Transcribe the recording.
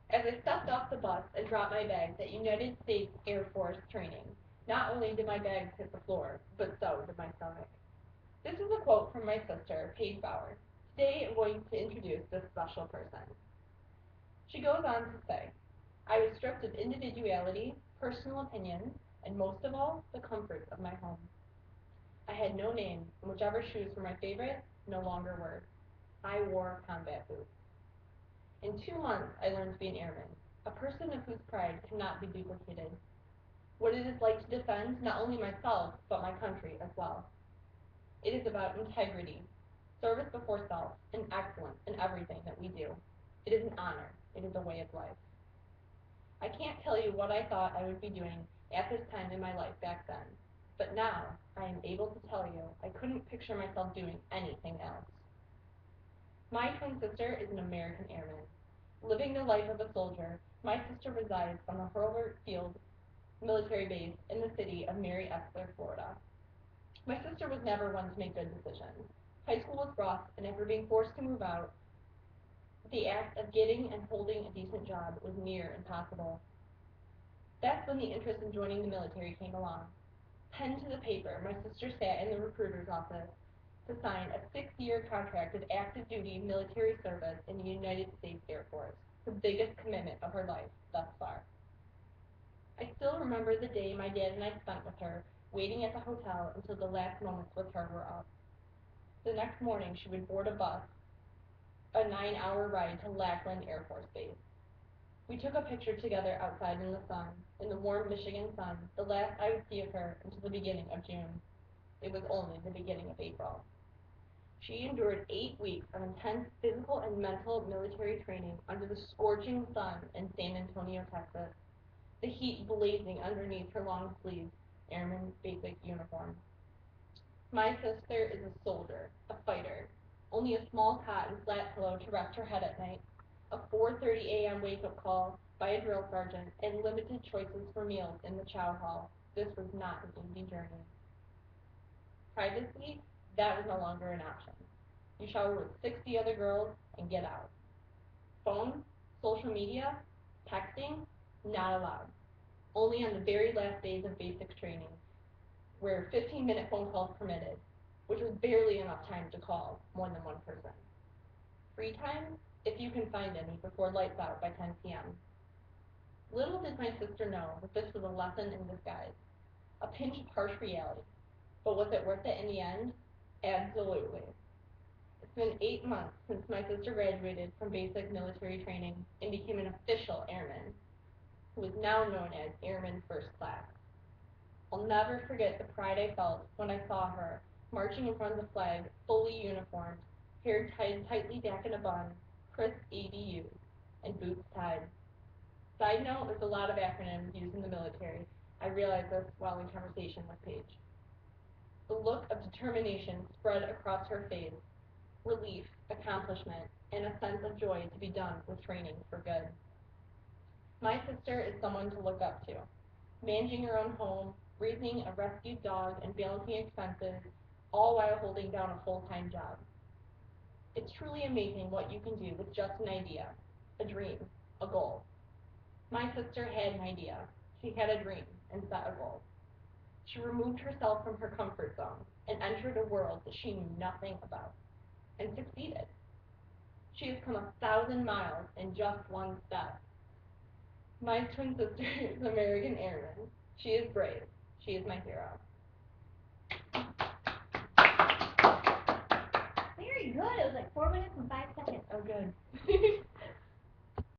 As I stepped off the bus and dropped my bags at United States Air Force training, not only did my bags hit the floor, but so did my stomach. This is a quote from my sister, Paige Bauer. Today I'm going to introduce this special person. She goes on to say, I was stripped of individuality, personal opinion, and most of all, the comforts of my home. I had no name, and whichever shoes were my favorite no longer were. I wore combat boots. In 2 months, I learned to be an airman, a person of whose pride cannot be duplicated. What it is like to defend not only myself, but my country as well. It is about integrity, service before self, and excellence in everything that we do. It is an honor. It is a way of life. I can't tell you what I thought I would be doing at this time in my life back then, but now I am able to tell you I couldn't picture myself doing anything else. My twin sister is an American airman. Living the life of a soldier, my sister resides on the Hurlburt Field military base in the city of Mary Escler, Florida. My sister was never one to make good decisions. High school was rough, and after being forced to move out, the act of getting and holding a decent job was near impossible. That's when the interest in joining the military came along. Pen to the paper, my sister sat in the recruiter's office to sign a 6-year contract of active duty military service in the United States Air Force, the biggest commitment of her life thus far. I still remember the day my dad and I spent with her, waiting at the hotel until the last moments with her were up. The next morning she would board a bus, a 9-hour ride to Lackland Air Force Base. We took a picture together outside in the sun, in the warm Michigan sun, the last I would see of her until the beginning of June. It was only the beginning of April. She endured 8 weeks of intense physical and mental military training under the scorching sun in San Antonio, Texas, the heat blazing underneath her long sleeved airman basic uniform. My sister is a soldier, a fighter. Only a small cot and flat pillow to rest her head at night, a 4:30 a.m. wake-up call by a drill sergeant, and limited choices for meals in the chow hall. This was not an easy journey. Privacy, that was no longer an option. You shower with 60 other girls and get out. Phone, social media, texting, not allowed. Only on the very last days of basic training, where 15-minute phone calls permitted, which was barely enough time to call more than one person. Free time, if you can find any, before lights out by 10 p.m. Little did my sister know that this was a lesson in disguise, a pinch of harsh reality. But was it worth it in the end? Absolutely. It's been 8 months since my sister graduated from basic military training and became an official airman, who is now known as Airman First Class. I'll never forget the pride I felt when I saw her marching in front of the flag, fully uniformed, hair tied tightly back in a bun, crisp ABU, and boots tied. Side note, there's a lot of acronyms used in the military. I realized this while in conversation with Paige. The look of determination spread across her face, relief, accomplishment, and a sense of joy to be done with training for good. My sister is someone to look up to. Managing her own home, raising a rescued dog, and balancing expenses, all while holding down a full-time job. It's truly amazing what you can do with just an idea, a dream, a goal. My sister had an idea. She had a dream and set a goal. She removed herself from her comfort zone and entered a world that she knew nothing about, and succeeded. She has come 1,000 miles in just one step. My twin sister is an American airman. She is brave. She is my hero. Very good. It was like 4 minutes and 5 seconds. Oh, good.